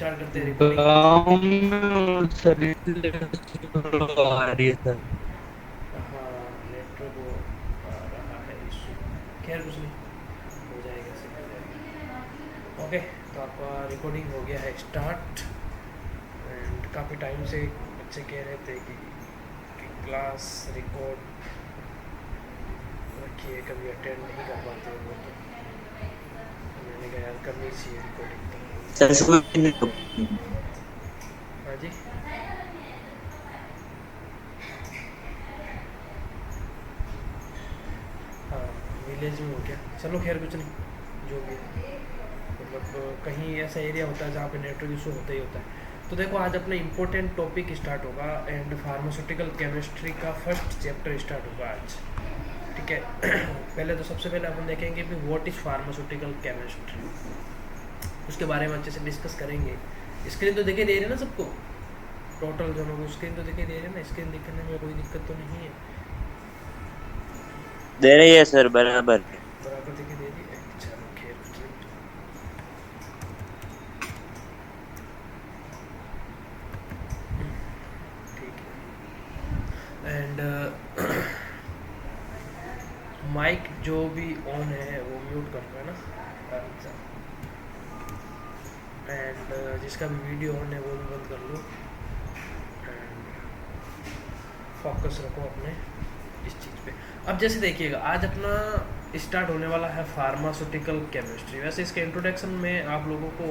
Start करते हैं recording. गाँव में सर्विस आ रही है सर। हाँ, नेटवर्क वो आ रहा है इशू। खैर कुछ नहीं, हो जाएगा, सही हो जाएगा। ओके, तो आपका रिकॉर्डिंग हो गया है स्टार्ट। एंड काफ़ी टाइम से बच्चे कह रहे थे कि क्लास रिकॉर्ड रखिए, कभी अटेंड नहीं कर पाते वो, तो मैंने कहा यार करनी चाहिए रिकॉर्डिंग सर तो। स्कूल में नहीं। हाँ जी। हाँ, विलेज में हो गया, चलो खैर कुछ नहीं, जो भी है। मतलब कहीं ऐसा एरिया होता है जहाँ पे नेटवर्क इशू होता ही होता है। तो देखो आज अपना इम्पोर्टेंट टॉपिक स्टार्ट होगा, एंड फार्मास्यूटिकल केमिस्ट्री का फर्स्ट चैप्टर स्टार्ट होगा आज। ठीक है। पहले तो सबसे पहले अपन देखेंगे कि व्हाट इज़ फार्मास्यूटिकल केमिस्ट्री, उसके बारे में अच्छे से डिस्कस करेंगे। स्क्रीन तो दिखाई दे रही है ना सबको, टोटल जनों को स्क्रीन तो दिखाई दे रही है ना, स्क्रीन दिखने में कोई दिक्कत तो नहीं है? दे रही है सर, बराबर है। बराबर दिखाई दे रही है, चलो खैर कुछ नहीं। ठीक है। एंड माइक जो भी ऑन है वो म्यूट कर दो, है ना। अच्छा। एंड जिसका भी वीडियो ऑन है वो भी बंद कर लो। एंड फोकस रखो अपने इस चीज़ पे। अब जैसे देखिएगा आज अपना स्टार्ट होने वाला है फार्मास्यूटिकल केमिस्ट्री। वैसे इसके इंट्रोडक्शन में आप लोगों को,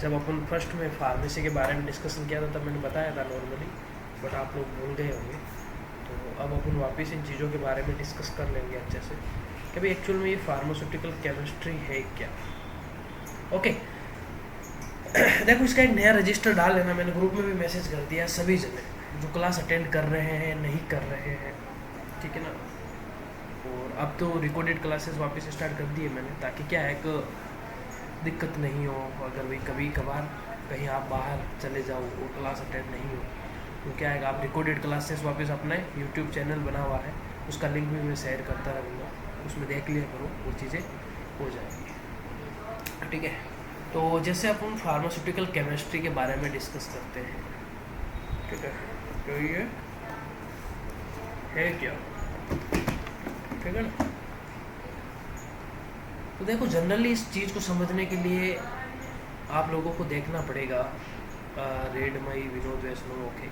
जब अपन फर्स्ट में फार्मेसी के बारे में डिस्कशन किया था तब मैंने बताया था नॉर्मली, बट आप लोग भूल गए होंगे। तो अब अपन वापस इन चीज़ों के बारे में डिस्कस कर लेंगे अच्छे से कि भाई एक्चुअल में ये फार्मास्यूटिकल केमिस्ट्री है क्या। ओके। देखो इसका एक नया रजिस्टर डाल लेना, मैंने ग्रुप में भी मैसेज कर दिया सभी जने जो क्लास अटेंड कर रहे हैं नहीं कर रहे हैं, ठीक है ना। और अब तो रिकॉर्डेड क्लासेस वापस स्टार्ट कर दिए मैंने, ताकि क्या है कि दिक्कत नहीं हो। अगर भाई कभी कभार कहीं आप बाहर चले जाओ और क्लास अटेंड नहीं हो, तो क्या है, आप रिकॉर्डेड क्लासेस वापस अपना यूट्यूब चैनल बना हुआ है, उसका लिंक भी मैं शेयर करता रहूँगा, उसमें देख लिया करो, वो चीज़ें हो जाएंगी। ठीक है। तो जैसे अपन फार्मास्यूटिकल केमिस्ट्री के बारे में डिस्कस करते हैं, ठीक है, तो ये है क्या, ठीक है ना। तो देखो जनरली इस चीज़ को समझने के लिए आप लोगों को देखना पड़ेगा रेडमई विनोद वैष्णव, ओके,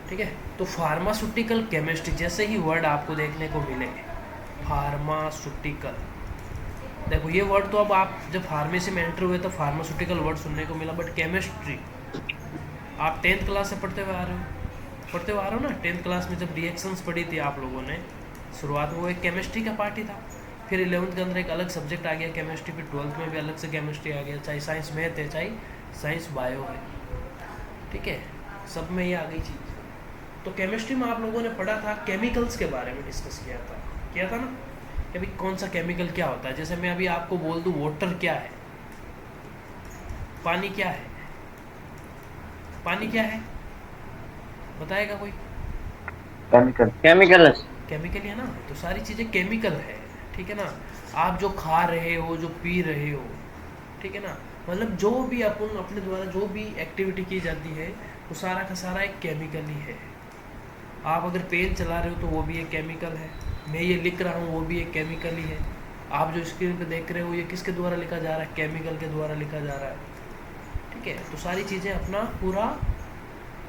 ठीक है। तो फार्मास्यूटिकल केमिस्ट्री जैसे ही वर्ड आपको देखने को मिले, फार्मास्यूटिकल, देखो ये वर्ड तो अब आप जब फार्मेसी में एंटर हुए तो फार्मास्यूटिकल वर्ड सुनने को मिला, बट केमिस्ट्री आप टेंथ क्लास से पढ़ते हुए आ रहे हो, पढ़ते हुए आ रहे हो ना। टेंथ क्लास में जब रिएक्शंस पढ़ी थी आप लोगों ने, शुरुआत में वो एक केमिस्ट्री का पार्ट ही था। फिर 11th के अंदर एक अलग सब्जेक्ट आ गया केमिस्ट्री, फिर 12th में भी अलग से केमिस्ट्री आ गया, चाहे साइंस मैथ है चाहे साइंस बायो है, ठीक है, सब में ये आ गई चीज़। तो केमिस्ट्री में आप लोगों ने पढ़ा था, केमिकल्स के बारे में डिस्कस किया था ना, कि भाई कौन सा केमिकल क्या होता है। जैसे मैं अभी आपको बोल दूँ वाटर क्या है, पानी क्या है, पानी क्या है, बताएगा कोई? Chemical chemical. केमिकल है ना, तो सारी चीज़ें केमिकल है, ठीक है ना। आप जो खा रहे हो, जो पी रहे हो, ठीक है ना, मतलब जो भी अपन अपने द्वारा जो भी एक्टिविटी की जाती है वो सारा का सारा एक केमिकल ही है। आप अगर पेन चला रहे हो तो वो भी एक केमिकल है, मैं ये लिख रहा हूँ वो भी एक केमिकल ही है। आप जो स्क्रीन पे देख रहे हो ये किसके द्वारा लिखा जा रहा है, केमिकल के द्वारा लिखा जा रहा है, ठीक है। तो सारी चीज़ें अपना पूरा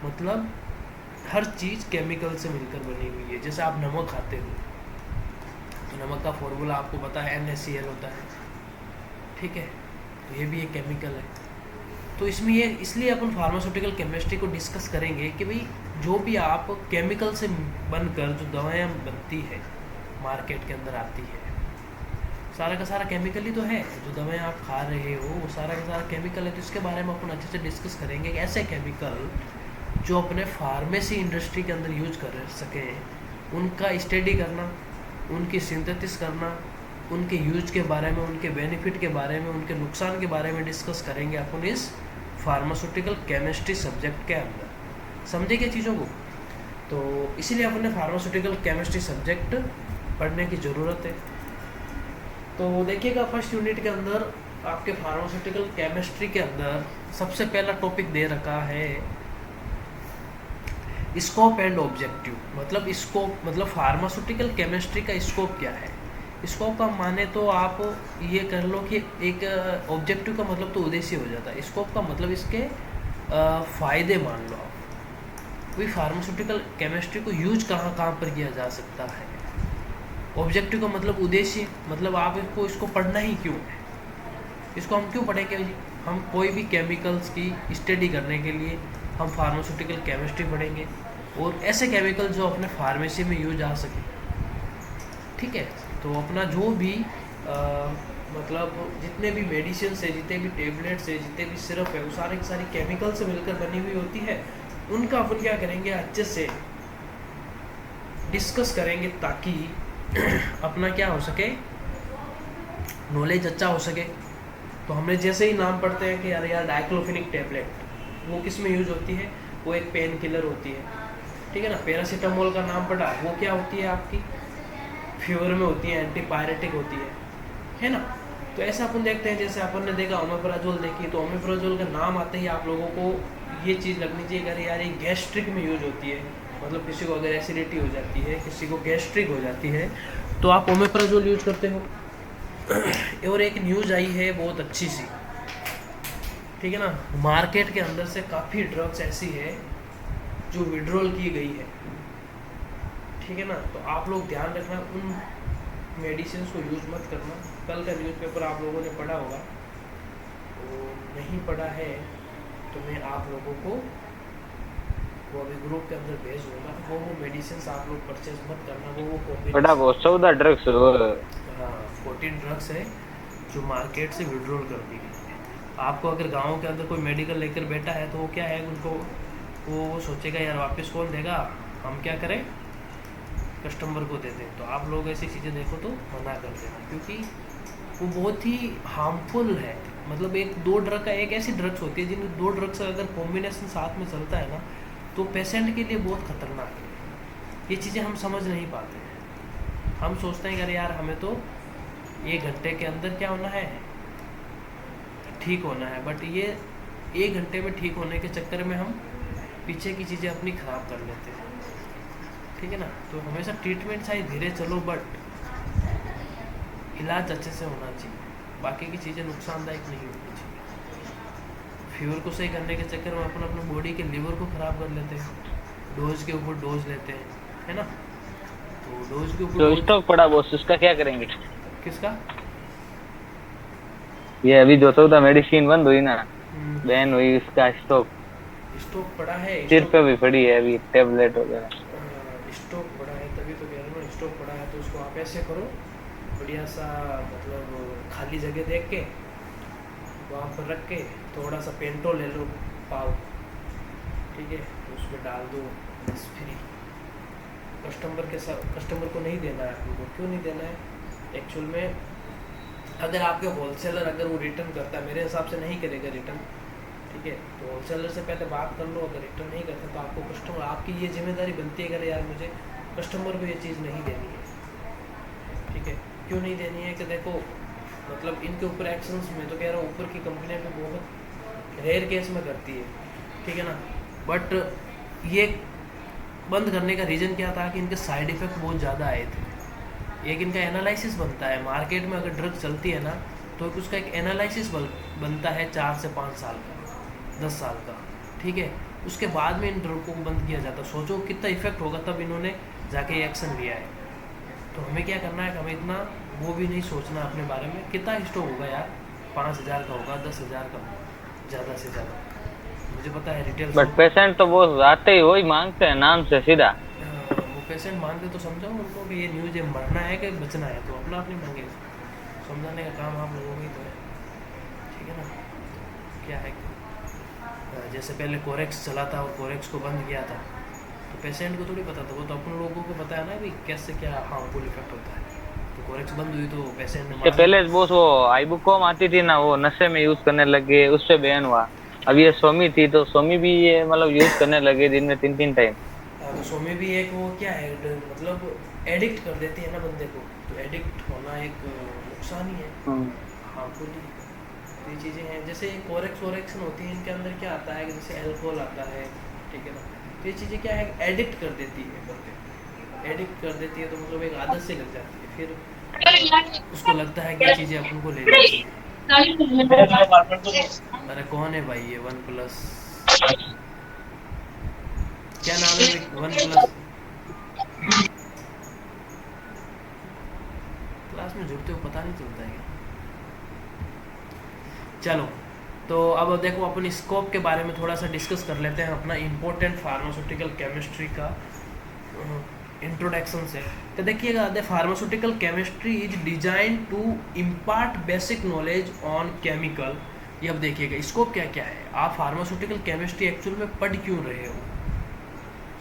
मतलब हर चीज़ केमिकल से मिलकर बनी हुई है। जैसे आप नमक खाते हो तो नमक का फॉर्मूला आपको पता है NaCl होता है, ठीक है, तो ये भी एक केमिकल है। तो इसमें ये इसलिए अपन फार्मास्यूटिकल केमिस्ट्री को डिस्कस करेंगे कि भाई जो भी आप केमिकल से बनकर जो दवाएं बनती है मार्केट के अंदर आती है, सारा का सारा केमिकल ही तो है। जो दवाएं आप खा रहे हो वो सारा का सारा केमिकल है। तो इसके बारे में अपन अच्छे से डिस्कस करेंगे कि ऐसे केमिकल जो अपने फार्मेसी इंडस्ट्री के अंदर यूज कर सकें, उनका स्टडी करना, उनकी सिंथेसिस करना, उनके यूज के बारे में, उनके बेनिफिट के बारे में, उनके नुकसान के बारे में डिस्कस करेंगे अपन इस फार्मास्यूटिकल केमिस्ट्री सब्जेक्ट के अंदर। समझे क्या चीज़ों को? तो इसीलिए अपन ने फार्मास्यूटिकल केमिस्ट्री सब्जेक्ट पढ़ने की ज़रूरत है। तो देखिएगा फर्स्ट यूनिट के अंदर आपके फार्मास्यूटिकल केमिस्ट्री के अंदर सबसे पहला टॉपिक दे रखा है स्कोप एंड ऑब्जेक्टिव। मतलब स्कोप मतलब फार्मास्यूटिकल केमिस्ट्री का स्कोप क्या है। स्कोप का माने तो आप ये कर लो कि एक ऑब्जेक्टिव का मतलब तो उद्देश्य हो जाता है, स्कोप का मतलब इसके फ़ायदे मान लो आप। वही फार्मास्यूटिकल केमिस्ट्री को यूज कहाँ कहाँ पर किया जा सकता है। ऑब्जेक्टिव का मतलब उद्देश्य, मतलब आप इसको पढ़ना ही क्यों है, इसको हम क्यों पढ़ेंगे जी। हम कोई भी केमिकल्स की स्टडी करने के लिए हम फार्मास्यूटिकल केमिस्ट्री पढ़ेंगे, और ऐसे केमिकल जो अपने फार्मेसी में यूज आ सके। ठीक है, तो अपना जो भी मतलब जितने भी मेडिसिन है, जितने भी टेबलेट्स है, जितने भी सिरप है, वो सारी की सारी केमिकल से मिलकर बनी हुई होती है। उनका अपन क्या करेंगे, अच्छे से डिस्कस करेंगे ताकि अपना क्या हो सके, नॉलेज अच्छा हो सके। तो हमने जैसे ही नाम पढ़ते हैं कि यार डाइक्लोफिनिक टेबलेट, वो किस में यूज होती है, वो एक पेन किलर होती है। ठीक है ना। पैरासीटामोल का नाम पढ़ा, वो क्या होती है आपकी, फीवर में होती है, एंटीपायरेटिक होती है ना। तो ऐसा अपन देखते हैं, जैसे अपन ने देखा ओमेप्राजोल देखी, तो ओमेप्राजोल का नाम आते ही आप लोगों को ये चीज़ लगनी चाहिए, अगर यार ये गैस्ट्रिक में यूज होती है, मतलब किसी को अगर एसिडिटी हो जाती है, किसी को गैस्ट्रिक हो जाती है, तो आप ओमेप्राजोल यूज करते हो। और एक न्यूज़ आई है बहुत अच्छी सी, ठीक है ना, मार्केट के अंदर से काफ़ी ड्रग्स ऐसी है जो विड्रॉल की गई है। ठीक है ना। तो आप लोग ध्यान रखना, उन मेडिसिन को यूज़ मत करना। कल का न्यूज़पेपर आप लोगों ने पढ़ा होगा, तो नहीं पढ़ा है तो मैं आप लोगों को वो अभी ग्रुप के अंदर भेज दूँगा। वो मेडिसिन आप लोग परचेज मत करना। वो बड़ा वो 14 ड्रग्स हाँ 14 ड्रग्स है जो मार्केट से विड्रॉल कर दी गई है। आपको अगर गाँव के अंदर कोई मेडिकल लेकर बैठा है तो वो क्या है, उनको वो सोचेगा यार वापस कौन देगा, हम क्या करें, कस्टमर को दे दें। तो आप लोग ऐसी चीज़ें देखो तो मना कर देना, क्योंकि वो बहुत ही हार्मफुल है। मतलब एक दो ड्रग का, एक ऐसी ड्रग्स होती है जिन दो ड्रग्स का अगर कॉम्बिनेशन साथ में चलता है ना, तो पेशेंट के लिए बहुत खतरनाक है। ये चीज़ें हम समझ नहीं पाते हैं। हम सोचते हैं कि अरे यार हमें तो 1 घंटे के अंदर क्या होना है, ठीक होना है, बट ये 1 घंटे में ठीक होने के चक्कर में हम पीछे की चीज़ें अपनी ख़राब कर लेते हैं। ठीक है ना। तो हमेशा ट्रीटमेंट चाहे धीरे चलो, बट इलाज अच्छे से होना चाहिए। बाकी की चीज़ें नुकसानदायक नहीं होनी चाहिए। फीवर को सही करने के चक्कर में अपन अपने बॉडी के लीवर को ख़राब कर लेते हैं, डोज के ऊपर डोज लेते हैं, है ना। तो डोज के ऊपर जो स्टॉक पड़ा बॉस, उसका क्या करेंगे? किसका? ये अभी जो 14 मेडिसिन बंद हुई ना, बैन हुई, उसका स्टॉक पड़ा है, सिर पे भी पड़ी है अभी टेबलेट वगैरह। स्टॉक पड़ा है, तभी तो कह रहा हूँ स्टॉक पड़ा है। तो उसको आप ऐसे करो, बढ़िया सा मतलब खाली जगह देख के वहाँ पर रख के थोड़ा सा पेंटो ले लो पाव, ठीक है, तो उसमें डाल दो, बस फ्री। कस्टमर के साथ, कस्टमर को नहीं देना है आपको। क्यों नहीं देना है, एक्चुअल में अगर आपके होलसेलर अगर वो रिटर्न करता है, मेरे हिसाब से नहीं करेगा रिटर्न, ठीक है, तो होलसेलर से पहले बात कर लो। अगर रिटर्न नहीं करता तो आपको कस्टमर, आपकी ये जिम्मेदारी बनती है अगर यार मुझे कस्टमर को ये चीज़ नहीं देनी है। ठीक है, क्यों नहीं देनी है कि देखो मतलब इनके ऊपर एक्शंस में तो कह रहा हूँ, ऊपर की कंपनियां भी बहुत रेयर केस में करती है, ठीक है ना। बट ये बंद करने का रीज़न क्या था कि इनके साइड इफ़ेक्ट बहुत ज़्यादा आए थे। एक इनका एनालिसिस बनता है, मार्केट में अगर ड्रग चलती है ना तो उसका एक एनालिसिस बनता है 4 से 5 साल का, 10 साल का, ठीक है। उसके बाद में इन ड्रग को बंद किया जाता। सोचो कितना इफेक्ट होगा, तब इन्होंने जाके एक्शन लिया है। तो हमें क्या करना है, हमें इतना वो भी नहीं सोचना अपने बारे में कितना स्टॉक होगा यार, 5,000 का होगा, 10,000 का होगा, ज़्यादा से ज़्यादा। मुझे पता है रिटेल, बट पेशेंट तो वो आते ही वही मांगते हैं नाम से सीधा। वो पेशेंट मांगते तो समझाओ उनको कि ये न्यूज़ है, मरना है कि बचना है, तो अपना अपनी मांगे। समझाने का काम आप लोगों का ही तो है, ठीक है ना। क्या है कि जैसे पहले कोरेक्स चला था और कोरेक्स को बंद किया था, तो पेशेंट को थोड़ी पता था, वो तो अपन लोगों को पता है ना भी कैसे क्या हार्मफुल इफेक्ट होता है। तो कोरेक्स बंद हुई तो पेशेंट ने पहले वो आइबुकॉम आती थी ना, वो नशे में यूज करने लगे, उससे बैन हुआ। अब ये सोमी थी, तो सोमी भी ये मतलब यूज करने लगे दिन में 3-3 टाइम। तो सोमी भी एक वो क्या है, मतलब एडिक्ट कर देती है ना बंदे को। तो एडिक्ट होना एक नुकसान ही है, हार्मफुल ही। तो ये चीज़ें हैं, जैसे कोरेक्शन होती है, इनके अंदर क्या आता है कि जैसे अल्कोहल आता है, ठीक है ना। तो ये चीज़ें क्या है, एडिक्ट कर देती है बंदे, एडिक्ट कर देती है, तो मतलब एक आदत से लग जाती है, फिर उसको लगता है कि ये चीज़ें अपन को लेनी चाहिए। अरे कौन है भाई ये वन प्लस, क्या नाम है वन प्लस? क्लास में जुड़ते हो पता नहीं चलता है क्या? चलो, तो अब देखो अपन स्कोप के बारे में थोड़ा सा डिस्कस कर लेते हैं, अपना इम्पोर्टेंट फार्मास्यूटिकल केमिस्ट्री का इंट्रोडक्शन से। तो देखिएगा, the pharmaceutical chemistry is design to impart basic knowledge on chemical. ये अब देखिएगा स्कोप क्या क्या है, आप फार्मास्यूटिकल केमिस्ट्री एक्चुअल में पढ़ क्यों रहे हो,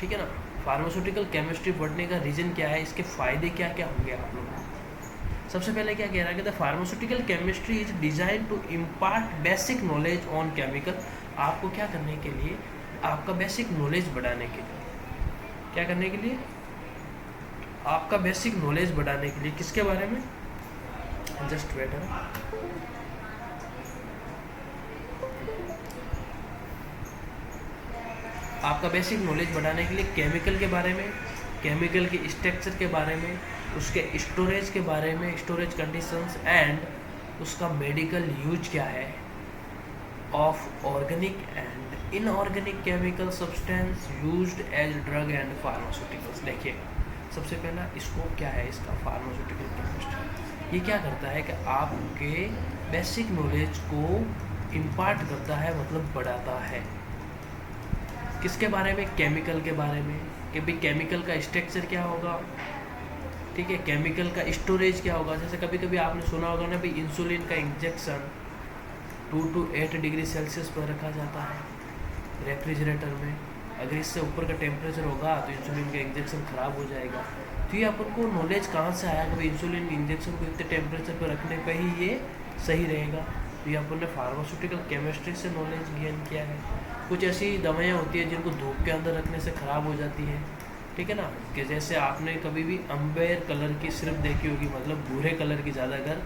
ठीक है ना। फार्मास्यूटिकल केमिस्ट्री पढ़ने का रीज़न क्या है, इसके फ़ायदे क्या क्या होंगे आप लोगों को। सबसे पहले क्या कह रहा है कि the pharmaceutical chemistry is design to impart basic knowledge on chemical. आपको क्या करने के लिए, आपका बेसिक नॉलेज बढ़ाने के लिए, क्या करने के लिए, आपका बेसिक नॉलेज बढ़ाने के लिए, किसके बारे में, जस्ट वेट है, आपका बेसिक नॉलेज बढ़ाने के लिए केमिकल के बारे में, केमिकल के स्ट्रक्चर के बारे में, उसके स्टोरेज के बारे में, स्टोरेज कंडीशंस एंड उसका मेडिकल यूज क्या है of organic and inorganic chemical substance used as drug and pharmaceuticals. देखिएगा, सबसे पहला स्कोप क्या है इसका, फार्मास्यूटिकल केमिस्ट्री ये क्या करता है कि आपके बेसिक नॉलेज को इम्पार्ट करता है, मतलब बढ़ाता है। किसके बारे में, केमिकल के बारे में, कि भाई केमिकल का स्ट्रक्चर क्या होगा, ठीक है, केमिकल का स्टोरेज क्या होगा। जैसे कभी कभी आपने सुना होगा ना भाई, इंसुलिन का इंजेक्शन 2 to 8 डिग्री सेल्सियस पर रखा जाता है रेफ्रिजरेटर में। अगर इससे ऊपर का टेम्परेचर होगा तो इंसुलिन का इंजेक्शन ख़राब हो जाएगा। तो ये अपन को नॉलेज कहाँ से आया कि भाई इंसुलिन इंजेक्शन को इतने टेम्परेचर पर रखने पर ही ये सही रहेगा। तो ये अपन ने फार्मास्यूटिकल केमिस्ट्री से नॉलेज गेन किया है। कुछ ऐसी दवाइयाँ होती हैं जिनको धूप के अंदर रखने से ख़राब हो जाती है, ठीक है ना, कि जैसे आपने कभी भी अम्बेर कलर की सिरप देखी होगी, मतलब भूरे कलर की ज़्यादातर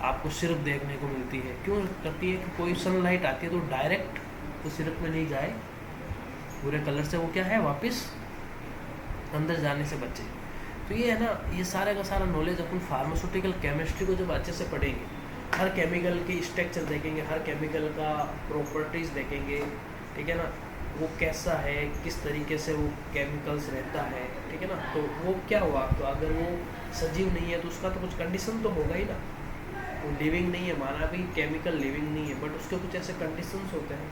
आपको सिरप देखने को मिलती है। क्यों करती है कि कोई सनलाइट आती है तो डायरेक्ट तो सिरप में नहीं जाए, भूरे कलर से वो क्या है वापस अंदर जाने से बचे। तो ये है ना, ये सारे का सारा नॉलेज अपन फार्मास्यूटिकल केमिस्ट्री को जब अच्छे से पढ़ेंगे, हर केमिकल की स्ट्रक्चर देखेंगे, हर केमिकल का प्रॉपर्टीज़ देखेंगे, ठीक है ना, वो कैसा है, किस तरीके से वो केमिकल्स रहता है, ठीक है ना। तो वो क्या हुआ, तो अगर वो सजीव नहीं है तो उसका तो कुछ कंडीशन तो होगा ही ना। वो लिविंग नहीं है, माना भी केमिकल लिविंग नहीं है, बट उसके कुछ ऐसे कंडीशंस होते हैं,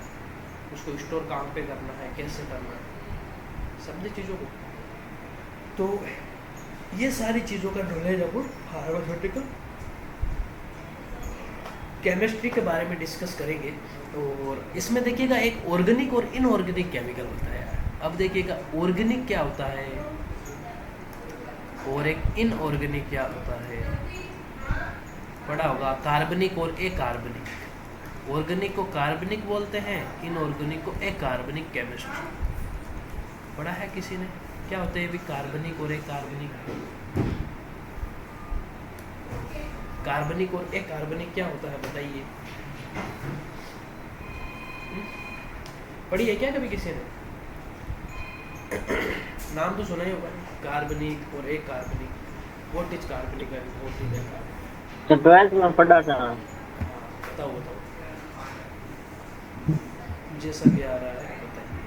उसको स्टोर कहाँ पे करना है, कैसे करना है, समझे चीज़ों को। तो ये सारी चीज़ों का नॉलेज अपन फार्मास्यूटिकल केमिस्ट्री के बारे में डिस्कस करेंगे। और इसमें देखिएगा एक ऑर्गेनिक और इनऑर्गेनिक केमिकल होता है। अब देखिएगा ऑर्गेनिक क्या होता है और एक इनऑर्गेनिक क्या होता है, पढ़ा होगा, कार्बनिक और अकार्बनिक। ऑर्गेनिक को कार्बनिक बोलते हैं, इनऑर्गेनिक को अकार्बनिक केमिस्ट्री। पढ़ा है किसी ने, क्या होता है भी कार्बनिक और अकार्बनिक, कार्बनिक और अकार्बनिक क्या होता है बताइए, पढ़ी है क्या कभी किसी ने? नाम तो सुना ही होगा, कार्बनिक और अकार्बनिक। व्हाट इज कार्बनिक एंड व्हाट इज अकार्बनिक? तो 12th में पढ़ा था। बताओ बताओ, जैसा भी आ रहा है बताइए।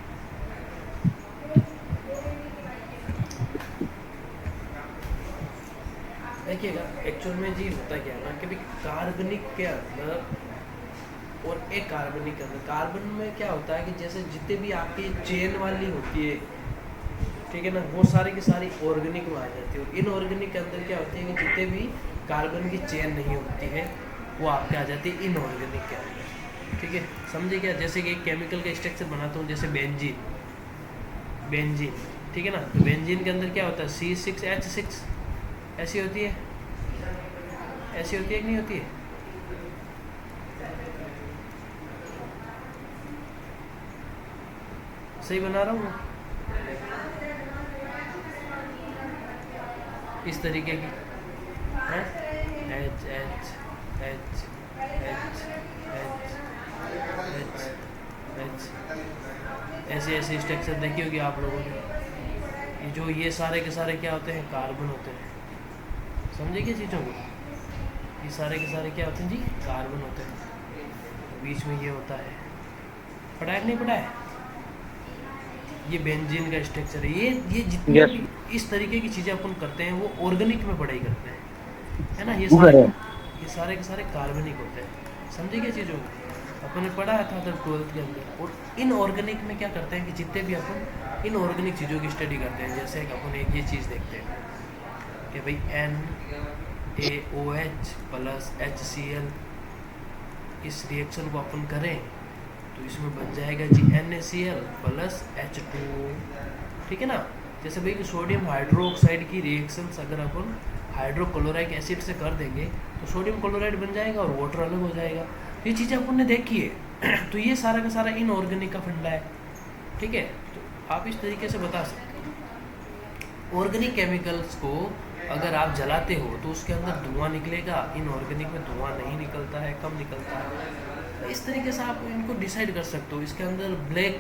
देखिएगा एक्चुअल में जी होता क्या है ना कि कार्बनिक के अंदर और एक कार्बनिक के अंदर, कार्बन में क्या होता है कि जैसे जितने भी आपकी चेन वाली होती है, ठीक है ना, वो सारी की सारी ऑर्गेनिक में आ जाती है। और इनऑर्गेनिक के अंदर क्या होती है कि जितने भी कार्बन की चेन नहीं होती है वो आपके आ जाती है इनऑर्गेनिक के अंदर, ठीक है, समझे क्या। जैसे कि एक केमिकल का स्ट्रक्चर बनाता हूँ, जैसे बेंजीन, बेंजीन, ठीक है ना, तो बेंजीन के अंदर क्या होता है C6H6, ऐसी होती है, ऐसी होती है कि नहीं होती है? सही बना रहा हूँ इस तरीके की है, H H H H H compounds, ऐसे ऐसे स्ट्रक्चर देखी होगी आप लोगों ने। ये सारे के सारे क्या होते हैं, कार्बन होते हैं। समझे क्या चीज़ों को, ये सारे के सारे क्या होते हैं जी, कार्बन होते हैं। बीच में ये होता है, पढ़ा है कि नहीं पढ़ा है, ये बेंजीन का स्ट्रक्चर है। ये जितने यस। भी इस तरीके की चीज़ें अपन करते हैं वो ऑर्गेनिक में पढ़ाई करते हैं, है ना। ये सारे के सारे कार्बनिक होते हैं। समझे क्या चीज़ों को, अपन ने पढ़ा था तब 12th के अंदर। और इनऑर्गेनिक में क्या करते हैं कि जितने भी अपन इनऑर्गेनिक चीज़ों की स्टडी करते हैं, जैसे कि अपन एक ये चीज़ देखते हैं कि भाई NaOH प्लस HCl, इस रिएक्शन को अपन करें तो इसमें बन जाएगा जी NaCl प्लस H2O, ठीक है ना। जैसे भाई सोडियम हाइड्रोक्साइड की रिएक्शंस अगर अपन हाइड्रोक्लोराइक एसिड से कर देंगे तो सोडियम क्लोराइड बन जाएगा और वाटर अलग हो जाएगा। ये चीज़ें अपन ने देखी है। तो ये सारा का सारा इनऑर्गेनिक का फंडा है, ठीक है। तो आप इस तरीके से बता सकते हो। ऑर्गेनिक केमिकल्स को अगर आप जलाते हो तो उसके अंदर धुआं निकलेगा, इनऑर्गेनिक में धुआं नहीं निकलता है, कम निकलता है। तो इस तरीके से आप इनको डिसाइड कर सकते हो। इसके अंदर ब्लैक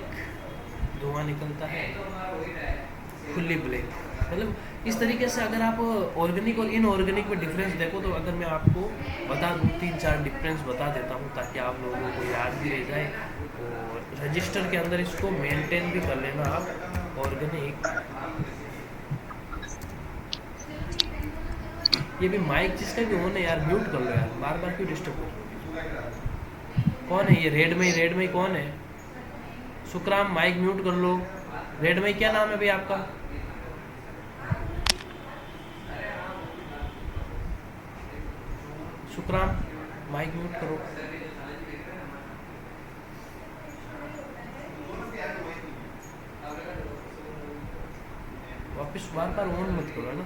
धुआं निकलता है, फुल्ली ब्लैक, मतलब इस तरीके से अगर आप ऑर्गेनिक और इनऑर्गेनिक में डिफरेंस देखो तो अगर मैं आपको बता दूँ 3-4 डिफरेंस बता देता हूँ ताकि आप लोगों को याद भी रह जाए और रजिस्टर के अंदर इसको मेंटेन भी कर लेना आप। ऑर्गेनिक, ये भी माइक जिसका भी ऑन है यार म्यूट कर लो यार, बार बार क्यों डिस्टर्ब कर रहे हो। कौन है ये रेड में कौन है, सुखराम माइक म्यूट कर लो। रेड में क्या नाम है भाई आपका, सुखराम माइक म्यूट करो। वापस बार बार ऑन मत करो, है ना।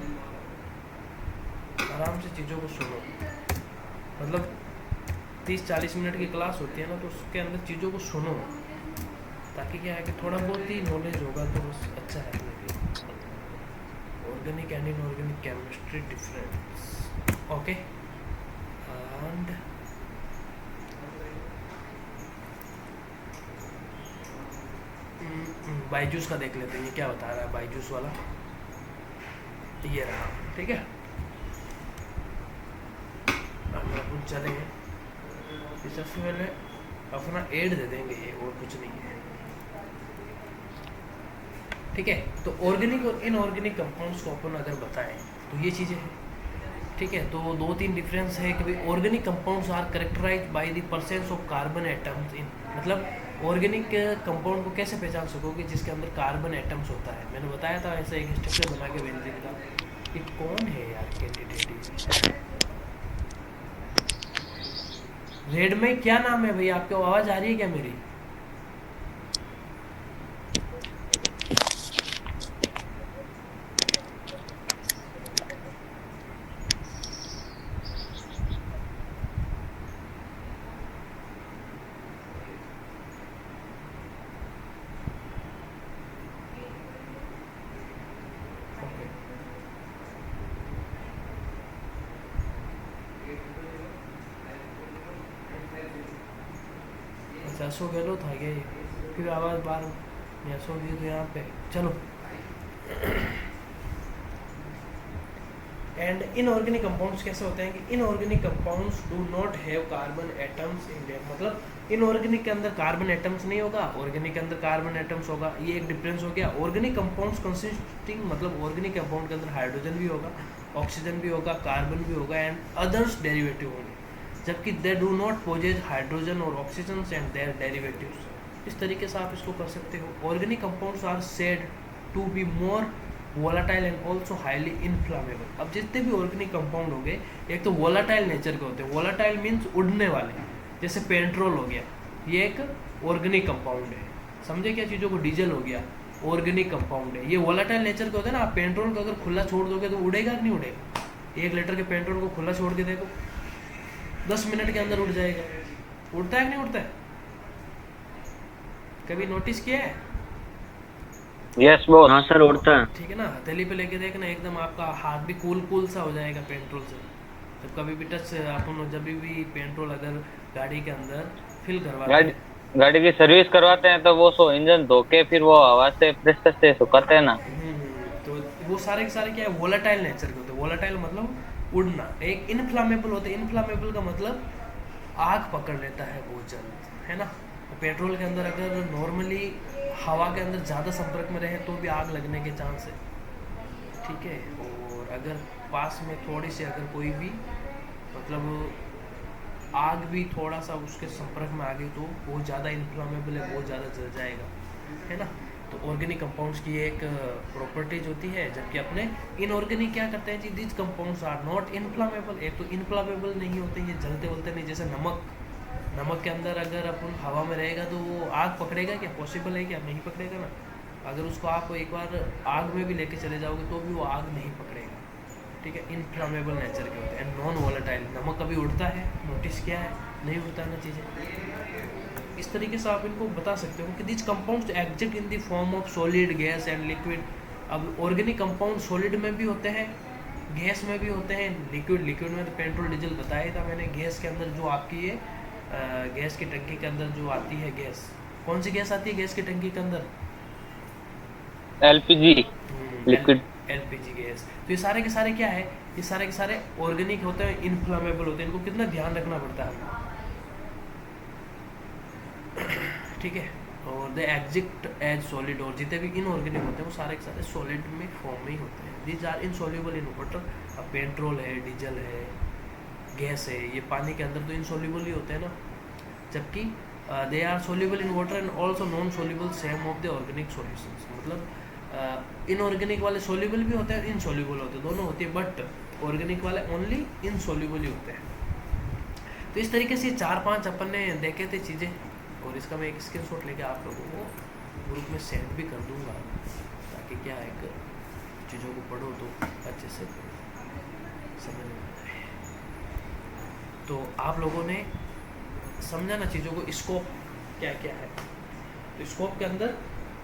आराम से चीज़ों को सुनो, मतलब 30-40 मिनट की क्लास होती है ना, तो उसके अंदर चीज़ों को सुनो ताकि क्या है कि थोड़ा बहुत ही नॉलेज होगा तो बस अच्छा है। Organic and inorganic chemistry difference, okay. And Byju's का देख लेते हैं, ये क्या बता रहा है बायजूस वाला, ये रहा, ठीक है। अपन चलेंगे, सबसे पहले अपना एड दे देंगे ये, और कुछ नहीं है, ठीक है। तो ऑर्गेनिक और इनऑर्गेनिक कंपाउंड्स को अपन अगर बताएं तो ये चीज़ें हैं, ठीक है। तो 2-3 डिफरेंस है कि भाई organic compounds are characterized by the presence of carbon atoms in, मतलब ऑर्गेनिक कंपाउंड को कैसे पहचान सकोगे जिसके अंदर कार्बन एटम्स होता है। मैंने बताया था ऐसा एक स्ट्रक्चर बना के बेंजीन का। ये कौन है यार कैंडिडेट, रेड में क्या नाम है भाई, आपको आवाज़ आ रही है क्या मेरी। सो गहलोत था क्या ये, फिर आवाज़ बार मैं सो गई तो यहाँ पे चलो। एंड इनऑर्गेनिक कंपाउंड्स कैसे होते हैं कि inorganic compounds do not have carbon atoms in them, मतलब इनऑर्गेनिक के अंदर कार्बन एटम्स नहीं होगा, ऑर्गेनिक के अंदर कार्बन एटम्स होगा। ये एक डिफरेंस हो गया। ऑर्गेनिक कंपाउंड्स कंसिस्टिंग, मतलब ऑर्गेनिक कंपाउंड के अंदर हाइड्रोजन भी होगा, ऑक्सीजन भी होगा, कार्बन भी होगा एंड अदर्स डेरिवेटिव होंगे, जबकि they do not possess hydrogen और ऑक्सीजन एंड देयर डेरिवेटिव्स। इस तरीके से आप इसको कर सकते हो। Organic compounds are said to be more volatile and also highly inflammable. अब जितने भी ऑर्गेनिक कंपाउंड हो गए, एक तो वोलाटाइल नेचर के होते हैं, वोलाटाइल मीन्स उड़ने वाले, जैसे पेट्रोल हो गया, ये एक ऑर्गेनिक कंपाउंड है, समझे क्या चीज़ों को। डीजल हो गया ऑर्गेनिक कंपाउंड है, ये वोलाटाइल नेचर के होते हैं ना। आप पेट्रोल को अगर खुला छोड़ दोगे तो उड़ेगा कि नहीं उड़ेगा। 1 लीटर के पेट्रोल को खुला छोड़ के देखो, 10 मिनट के अंदर उड़ जाएगा। उड़ता है कि नहीं उड़ता है, कभी नोटिस किया है। यस बॉस, हाँ सर उड़ता है। ठीक है ना, हथेली पे लेके देखना, एकदम आपका हाथ भी कूल सा हो जाएगा पेट्रोल से। जब कभी भी टच अपन जब भी पेट्रोल अगर गाड़ी के अंदर फिल करवाते हैं गाड़ी की सर्विस करवाते हैं तो वो सो इंजन धो के फिर वो हवा से प्रेशर से सुखाते हैं ना। तो वो सारे के सारे क्या है, वोलाटाइल नेचर के होते हैं। वोलाटाइल मतलब उड़ना। एक इनफ्लामेबल होते हैं। इनफ्लामेबल का मतलब आग पकड़ लेता है बहुत जल्द, है ना। पेट्रोल के अंदर अगर नॉर्मली हवा के अंदर ज़्यादा संपर्क में रहे तो भी आग लगने के चांस है, ठीक है। और अगर पास में थोड़ी सी अगर कोई भी मतलब आग भी थोड़ा सा उसके संपर्क में आ गई तो बहुत ज़्यादा इन्फ्लामेबल है, बहुत ज़्यादा जल जाएगा, है ना। तो ऑर्गेनिक कंपाउंड्स की एक प्रॉपर्टीज होती है, जबकि अपने इनऑर्गेनिक क्या करते हैं जी, these compounds are not inflammable. एक तो इन्फ्लामेबल नहीं होते, ये जलते वलते नहीं। जैसे नमक, नमक के अंदर अगर अपन हवा में रहेगा तो वो आग पकड़ेगा क्या? पॉसिबल है क्या? नहीं पकड़ेगा ना। अगर उसको आप एक बार आग में भी लेके चले जाओगे तो भी वो आग नहीं पकड़ेगा, ठीक है। इनफ्लामेबल नेचर के होते हैं। Non volatile. नमक कभी उड़ता है? नोटिस किया है? नहीं उड़ता ना चीज़ें। इस तरीके से आप इनको बता सकते हो कि this compounds exist in the form of solid, gas and liquid. अब ऑर्गेनिक कंपाउंड सॉलिड में भी होते हैं, गैस में भी होते हैं, लिक्विड, लिक्विड में तो पेट्रोल डीजल बताया था मैंने। गैस के अंदर जो आपकी ये गैस की टंकी के अंदर जो आती है गैस, कौन सी गैस आती है गैस की टंकी के अंदर? LPG, liquid. LPG gas. तो ये सारे के सारे क्या है, ये सारे के सारे ऑर्गेनिक होते हैं, इनफ्लामेबल होते हैं। इनको कितना ध्यान रखना पड़ता है, ठीक है। और द एग्जिस्ट एज सॉलिड। और जितने भी इनऑर्गेनिक होते हैं वो सारे के सारे सॉलिड में फॉर्म में ही होते हैं। These are insoluble in water. अब पेट्रोल है, डीजल है, गैस है, ये पानी के अंदर तो इनसॉल्युबल ही होते हैं ना। जबकि they are soluble in water and also non soluble same of the organic solutions. मतलब इनऑर्गेनिक वाले सोल्यूबल भी होते हैं, इनसॉल्युबल होते हैं, दोनों होती है, बट ऑर्गेनिक वाले ओनली इनसॉल्युबल ही होते हैं। तो इस तरीके से 4-5 अपन ने देखे थे चीज़ें, और इसका मैं एक स्क्रीनशॉट लेके आप लोगों को ग्रुप में सेंड भी कर दूंगा, ताकि क्या है कि चीज़ों को पढ़ो तो अच्छे से समझ में आए। तो आप लोगों ने समझा ना चीज़ों को, स्कोप क्या क्या है। तो स्कोप के अंदर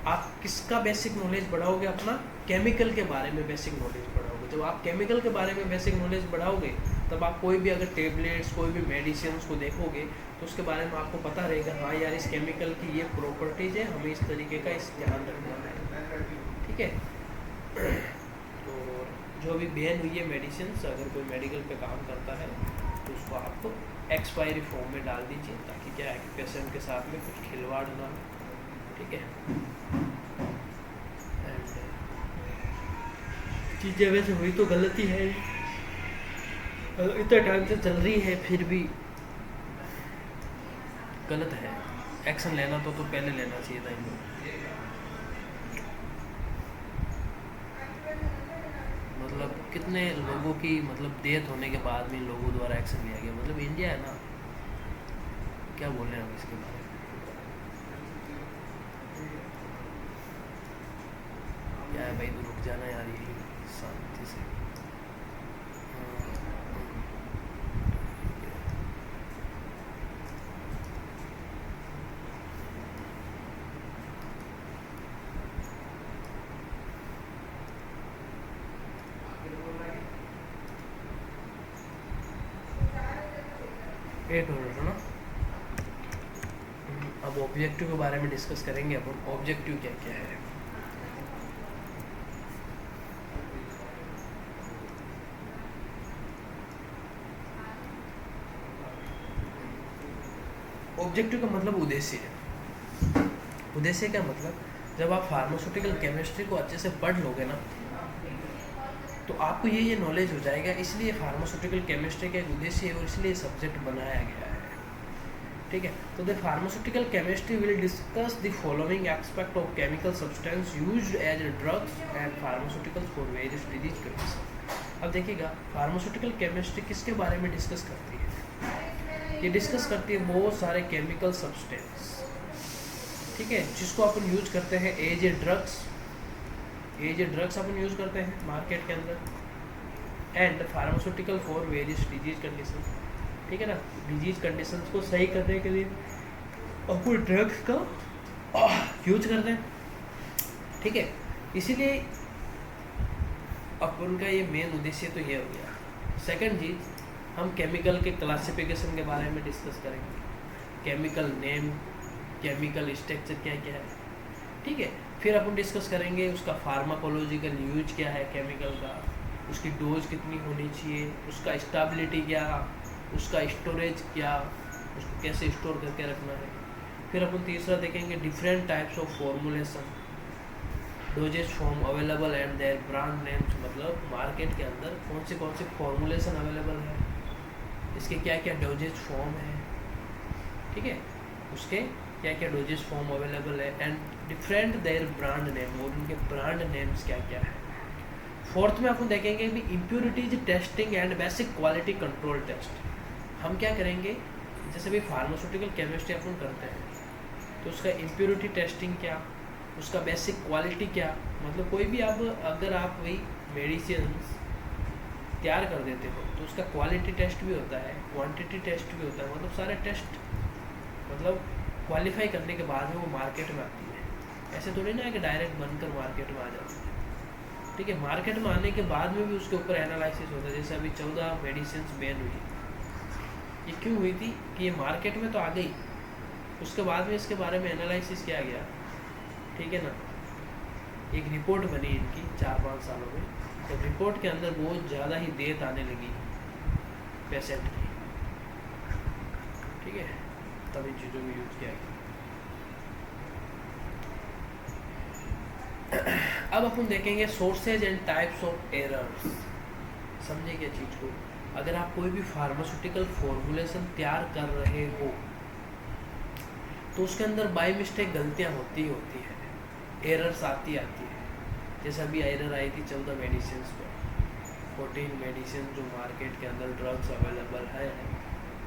आप किसका बेसिक नॉलेज बढ़ाओगे? अपना केमिकल के बारे में बेसिक नॉलेज बढ़ाओगे। जब आप केमिकल के बारे में बेसिक नॉलेज बढ़ाओगे तब आप कोई भी अगर टेबलेट्स, कोई भी मेडिसिन को देखोगे तो उसके बारे में आपको पता रहेगा, हाँ यार इस केमिकल की ये प्रॉपर्टीज़ है, हमें इस तरीके का इस ध्यान रखना है, ठीक है। तो जो भी बैन हुई है मेडिसिन, अगर कोई मेडिकल पे काम करता है तो उसको आप एक्सपायरी फॉर्म में डाल दीजिए, ताकि क्या है कि पेशेंट के साथ में कुछ खिलवाड़ ना हो, ठीक है। चीज़ें वैसे हुई तो गलती है, इतना टाइम से चल रही है फिर भी गलत है। एक्शन लेना तो पहले लेना चाहिए था इनको। मतलब कितने लोगों की मतलब डेथ होने के बाद भी लोगों द्वारा एक्शन लिया गया। मतलब इंडिया है ना, क्या बोल रहे हैं हम इसके बारे में? क्या है भाई, तो रुक जाना यार, यही शांति से। एक मिनट ना, अब ऑब्जेक्टिव के बारे में डिस्कस करेंगे अपन। ऑब्जेक्टिव क्या क्या है? ऑब्जेक्टिव का मतलब उद्देश्य है। उद्देश्य क्या मतलब, जब आप फार्मास्यूटिकल केमिस्ट्री को अच्छे से पढ़ लोगे ना तो आपको ये नॉलेज हो जाएगा। इसलिए फार्मास्यूटिकल केमिस्ट्री का एक उद्देश्य है और इसलिए सब्जेक्ट बनाया गया है, ठीक है। तो the pharmaceutical chemistry will discuss the following aspect of chemical substance used as drugs and pharmaceuticals for various disease condition. अब देखिएगा, फार्मास्यूटिकल केमिस्ट्री किसके बारे में डिस्कस करती है? ये डिस्कस करती है बहुत सारे केमिकल सब्सटेंस, ठीक है, जिसको अपन यूज करते हैं as a drugs. As a drugs अपन यूज करते हैं मार्केट के अंदर, and pharmaceutical for various disease condition, ठीक है ना। डिजीज कंडीशंस को सही करने के लिए अपन ड्रग्स का यूज करते हैं, ठीक है। इसीलिए अपन का ये मेन उद्देश्य तो ये हो गया। सेकंड चीज़, हम केमिकल के क्लासिफिकेशन के बारे में डिस्कस करेंगे। केमिकल नेम, केमिकल स्ट्रक्चर क्या क्या है, ठीक है। फिर अपन डिस्कस करेंगे उसका फार्माकोलॉजिकल यूज क्या है केमिकल का, उसकी डोज कितनी होनी चाहिए, उसका स्टेबिलिटी क्या, उसका स्टोरेज क्या, उसको कैसे स्टोर करके रखना है। फिर अपन तीसरा देखेंगे different types of formulation, doses form available and their brand names, मतलब मार्केट के अंदर कौन से फॉर्मुलेशन अवेलेबल है, इसके क्या क्या डोजेज फॉर्म है, ठीक है, उसके क्या क्या डोजेज फॉर्म अवेलेबल है, and different their brand name, और उनके ब्रांड नेम्स क्या क्या है। फोर्थ में अपन देखेंगे भी impurities testing and basic quality control test. हम क्या करेंगे, जैसे भी फार्मास्यूटिकल केमिस्ट्री अपन करते हैं तो उसका इम्प्योरिटी टेस्टिंग क्या, उसका बेसिक क्वालिटी क्या, मतलब कोई भी आप अगर आप वही मेडिसिन तैयार कर देते हो तो उसका क्वालिटी टेस्ट भी होता है, क्वांटिटी टेस्ट भी होता है, मतलब सारे टेस्ट मतलब क्वालिफाई करने के बाद में वो मार्केट में आती है। ऐसे थोड़ी ना है कि डायरेक्ट बनकर मार्केट में आ जाती है, ठीक है। मार्केट में आने के बाद में भी उसके ऊपर एनालिसिस होता है। जैसे अभी 14 मेडिसिन बैन हुई, ये क्यों हुई थी कि ये मार्केट में तो आ गई, उसके बाद में इसके बारे में एनालिसिस किया गया, ठीक है ना। एक रिपोर्ट बनी इनकी 4-5 सालों में, तो रिपोर्ट के अंदर बहुत ज़्यादा ही डेथ आने लगी पेशेंट की, ठीक है, तब इन चीज़ों में यूज किया गया। अब अपन देखेंगे sources and types of errors. समझे क्या चीज़ को, अगर आप कोई भी फार्मास्यूटिकल फॉर्मुलेशन तैयार कर रहे हो तो उसके अंदर बाय मिस्टेक गलतियाँ होती ही है, एरर्स आती है। जैसे अभी एरर आई थी 14 मेडिसिन पर, 14 मेडिसिन जो मार्केट के अंदर ड्रग्स अवेलेबल है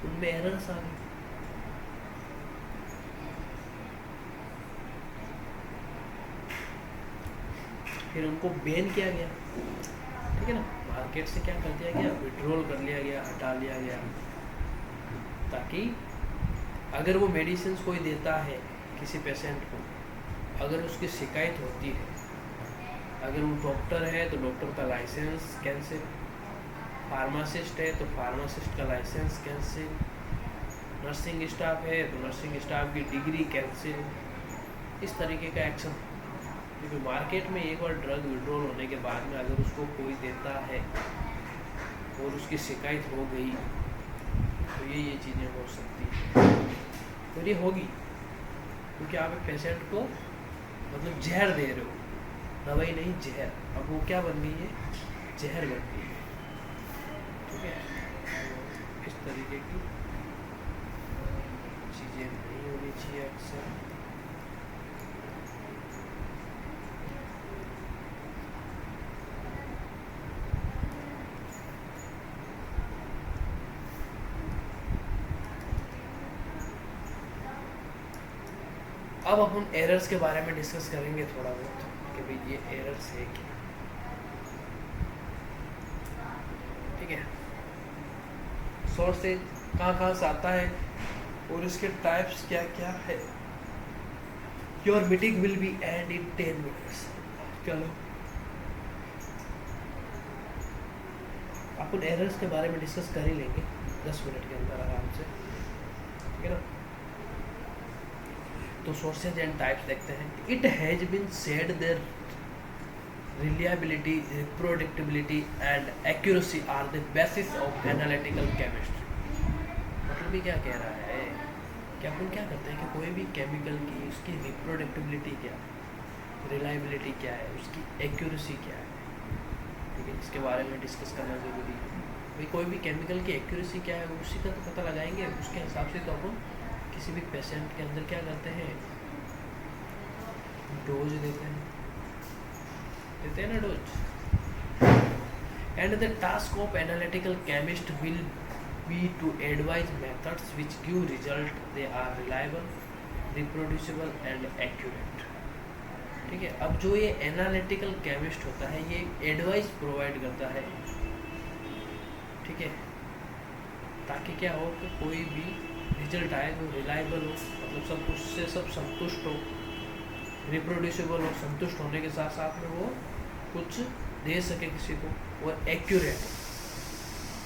उनमें एरर्स आ गई। फिर उनको बैन किया गया, ठीक है ना, मार्केट से क्या कर दिया गया, विड्रॉल कर लिया गया, हटा लिया गया, ताकि अगर वो मेडिसिन कोई देता है किसी पेशेंट को, अगर उसकी शिकायत होती है, अगर वो डॉक्टर है तो डॉक्टर का लाइसेंस कैंसिल, फार्मासिस्ट है तो फार्मासिस्ट का लाइसेंस कैंसिल, नर्सिंग स्टाफ है तो नर्सिंग स्टाफ की डिग्री कैंसिल, इस तरीके का एक्शन। क्योंकि मार्केट में एक बार ड्रग विड्रॉल होने के बाद में अगर उसको कोई देता है और उसकी शिकायत हो गई तो ये चीज़ें हो सकती हैं, और ये होगी, क्योंकि आप एक पेशेंट को मतलब जहर दे रहे हो, दवाई नहीं जहर, अब वो क्या बन गई है, जहर बन गई है, ठीक है। तो इस तरीके की चीज़ें नहीं होनी चाहिए अक्सर। अब अपन एरर्स के बारे में डिस्कस करेंगे थोड़ा बहुत कि भाई ये एरर्स है क्या, ठीक है। सोर्सेज कहाँ से आता है और इसके टाइप्स क्या क्या है। Your meeting will be and in 10 minutes. चलो अपन एरर्स के बारे में डिस्कस कर ही लेंगे 10 मिनट के अंदर आराम से, ठीक है ना। तो सोर्सेज एंड टाइप्स देखते हैं। It has been said their reliability, reproducibility and accuracy are the basis of analytical chemistry. मतलब ये क्या कह रहा है कि अपन क्या करते हैं कि कोई भी केमिकल की उसकी रिप्रोडक्टिबिलिटी क्या है, रिलायबिलिटी क्या है, उसकी एक्यूरेसी क्या है, ठीक है, इसके बारे में डिस्कस करना ज़रूरी है। भाई कोई भी केमिकल की एक्यूरेसी क्या है उसी का तो पता लगाएंगे, उसके हिसाब से तो अपन किसी भी पेशेंट के अंदर क्या करते हैं, डोज देते हैं ना dose. And the task of analytical chemist will be to advise methods which give result they are reliable, reproducible and accurate, ठीक है। अब जो ये एनालिटिकल केमिस्ट होता है ये एडवाइस प्रोवाइड करता है, ठीक है, ताकि क्या हो कि कोई भी रिजल्ट आए तो रिलायबल हो, मतलब सब कुछ से सब संतुष्ट हो, रिप्रोड्यूसिबल हो, संतुष्ट होने के साथ साथ में वो कुछ दे सके किसी को, और एक्यूरेट हो।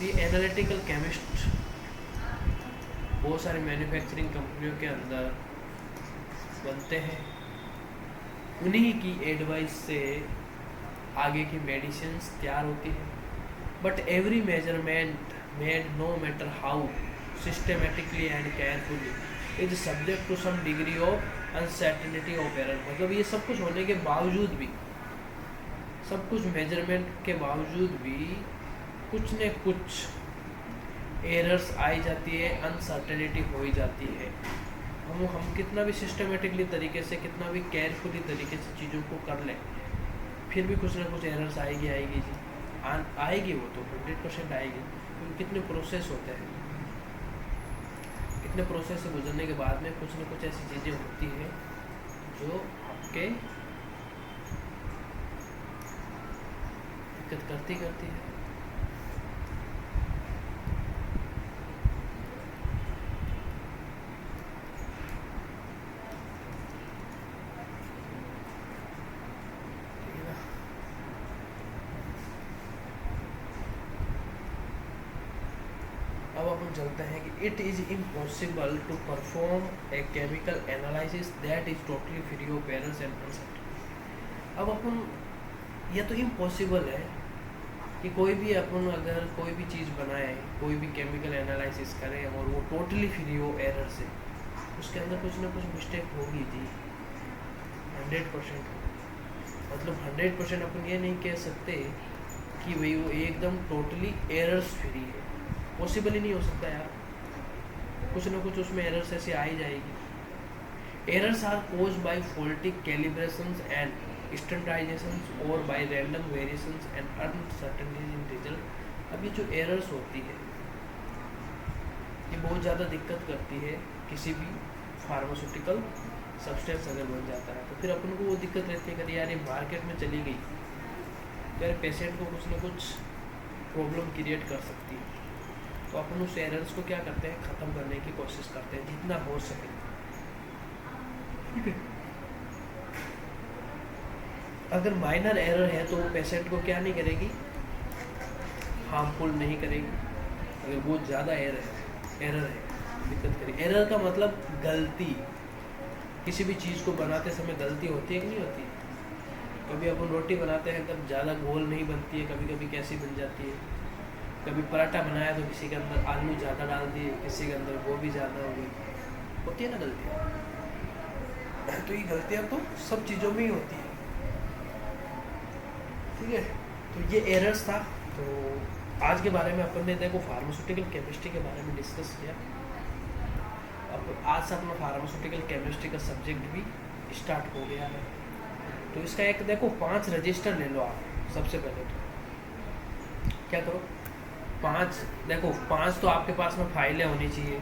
ये एनालिटिकल केमिस्ट बहुत सारी मैन्युफैक्चरिंग कंपनियों के अंदर बनते हैं, उन्हीं की एडवाइस से आगे की मेडिसिन्स तैयार होती है। But every measurement made no matter how systematically and carefully is subject to some degree of uncertainty of error. मतलब ये सब कुछ होने के बावजूद भी, सब कुछ मेजरमेंट के बावजूद भी कुछ न कुछ एरर्स आई जाती है, अनसर्टेनिटी हो ही जाती है। हम कितना भी सिस्टमेटिकली तरीके से, कितना भी केयरफुली तरीके से चीज़ों को कर लें, फिर भी कुछ ना कुछ एरर्स आएगी जी, आएगी, वो तो 100% आएगी, क्योंकि कितने प्रोसेस होते हैं, इतने प्रोसेस से गुजरने के बाद में कुछ ना कुछ ऐसी चीज़ें होती हैं जो आपके दिक्कत करती है। अब अपन चलते हैं कि it is impossible to perform a chemical analysis that is totally free of errors and uncertainty. अब अपन, यह तो इम्पॉसिबल है कि कोई भी अपन अगर कोई भी चीज़ बनाए, कोई भी केमिकल एनालिसिस करें और वो टोटली फ्री हो एरर से, उसके अंदर कुछ ना कुछ मिस्टेक होगी जी, 100%। मतलब 100% अपन ये नहीं कह सकते कि भाई वो एकदम टोटली एरर्स फ्री है, पॉसिबल ही नहीं हो सकता यार, कुछ ना कुछ उसमें एरर्स ऐसे आ ही जाएगी। Errors are caused by faulty calibrations and standardizations और by random variations and uncertainties in result. अब ये जो एरर्स होती है ये बहुत ज़्यादा दिक्कत करती है। किसी भी फार्मास्यूटिकल सब्सटेंस अगर बन जाता है तो फिर अपन को वो दिक्कत रहती है कि यार ये मार्केट में चली गई तो यार पेशेंट को कुछ ना कुछ प्रॉब्लम क्रिएट कर सकती है। तो अपन उस एरर्स को क्या करते हैं, ख़त्म करने की कोशिश करते हैं जितना हो सके, ठीक है। अगर माइनर एरर है तो वो पेशेंट को क्या नहीं करेगी, हार्मफुल नहीं करेगी। अगर बहुत ज़्यादा एरर है दिक्कत करेगी। एरर का मतलब गलती, किसी भी चीज़ को बनाते समय गलती होती है कि नहीं होती। कभी अपन रोटी बनाते हैं तब ज़्यादा गोल नहीं बनती है, कभी कभी कैसी बन जाती है। कभी पराठा बनाया तो किसी के अंदर आलू ज़्यादा डाल दिए, किसी के अंदर गोभी ज़्यादा हो गई, होती है ना गलतियाँ। तो ये गलतियाँ तो सब चीज़ों में ही होती है, ठीक है। तो ये एरर्स था। तो आज के बारे में अपन ने देखो फार्मास्यूटिकल केमिस्ट्री के बारे में डिस्कस किया। अब आज से अपना फार्मास्यूटिकल केमिस्ट्री का सब्जेक्ट भी स्टार्ट हो गया है। तो इसका एक देखो 5 रजिस्टर ले लो आप। सबसे पहले तो क्या करो, 5 तो आपके पास में फाइलें होनी चाहिए,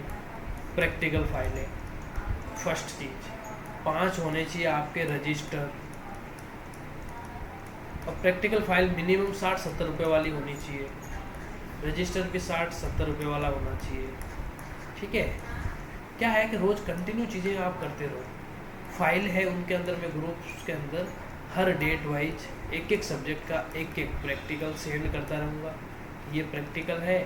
प्रैक्टिकल फाइलें फर्स्ट चीज़। 5 होने चाहिए आपके रजिस्टर, और प्रैक्टिकल फाइल मिनिमम 60-70 रुपये वाली होनी चाहिए, रजिस्टर भी 60-70 रुपये वाला होना चाहिए, ठीक है। क्या है कि रोज़ कंटिन्यू चीज़ें आप करते रहो। फाइल है उनके अंदर में ग्रुप्स के अंदर हर डेट वाइज एक सब्जेक्ट का एक प्रैक्टिकल सेंड करता रहूँगा। ये प्रैक्टिकल है,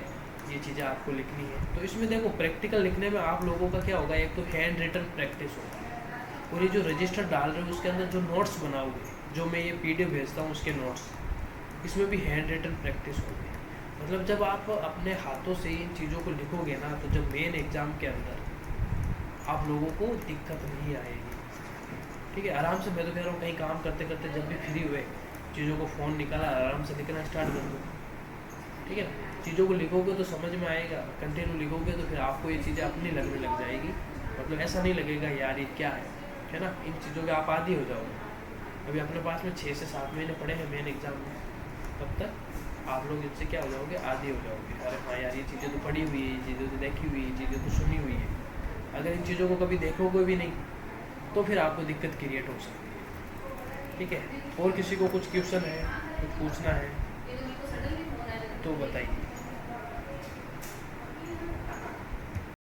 ये चीज़ें आपको लिखनी है। तो इसमें देखो प्रैक्टिकल लिखने में आप लोगों का क्या होगा, एक तो हैंड रिटन प्रैक्टिस होगा, और ये जो रजिस्टर डाल रहे हो उसके अंदर जो नोट्स बनाओगे, जो मैं ये PDF भेजता हूँ उसके नोट्स, इसमें भी हैंड रिटन प्रैक्टिस होगी। मतलब जब आप अपने हाथों से इन चीज़ों को लिखोगे ना, तो जब मेन एग्ज़ाम के अंदर आप लोगों को दिक्कत नहीं आएगी, ठीक है। आराम से, मैं तो कह रहा हूँ कहीं काम करते करते जब भी फ्री हुए चीज़ों को फ़ोन निकाला, आराम से लिखना स्टार्ट कर दो, ठीक है। चीज़ों को लिखोगे तो समझ में आएगा, कंटिन्यू लिखोगे तो फिर आपको ये चीज़ें अपनी लगने लग जाएगी। मतलब ऐसा नहीं लगेगा यार ये क्या है ना। इन चीज़ों के आप आदी हो जाओगे। अभी अपने पास में 6 से 7 महीने पड़े हैं मेन एग्ज़ाम में, तब तक आप लोग इनसे क्या हो जाओगे, आदी हो जाओगे। अरे हाँ यार, ये चीज़ें तो पढ़ी हुई है, ये चीज़ें तो देखी हुई है, ये चीज़ें तो सुनी हुई है। अगर इन चीज़ों को कभी देखोगे भी नहीं तो फिर आपको दिक्कत क्रिएट हो सकती है, ठीक है। और किसी को कुछ क्वेश्चन है, कुछ पूछना है तो बताइए।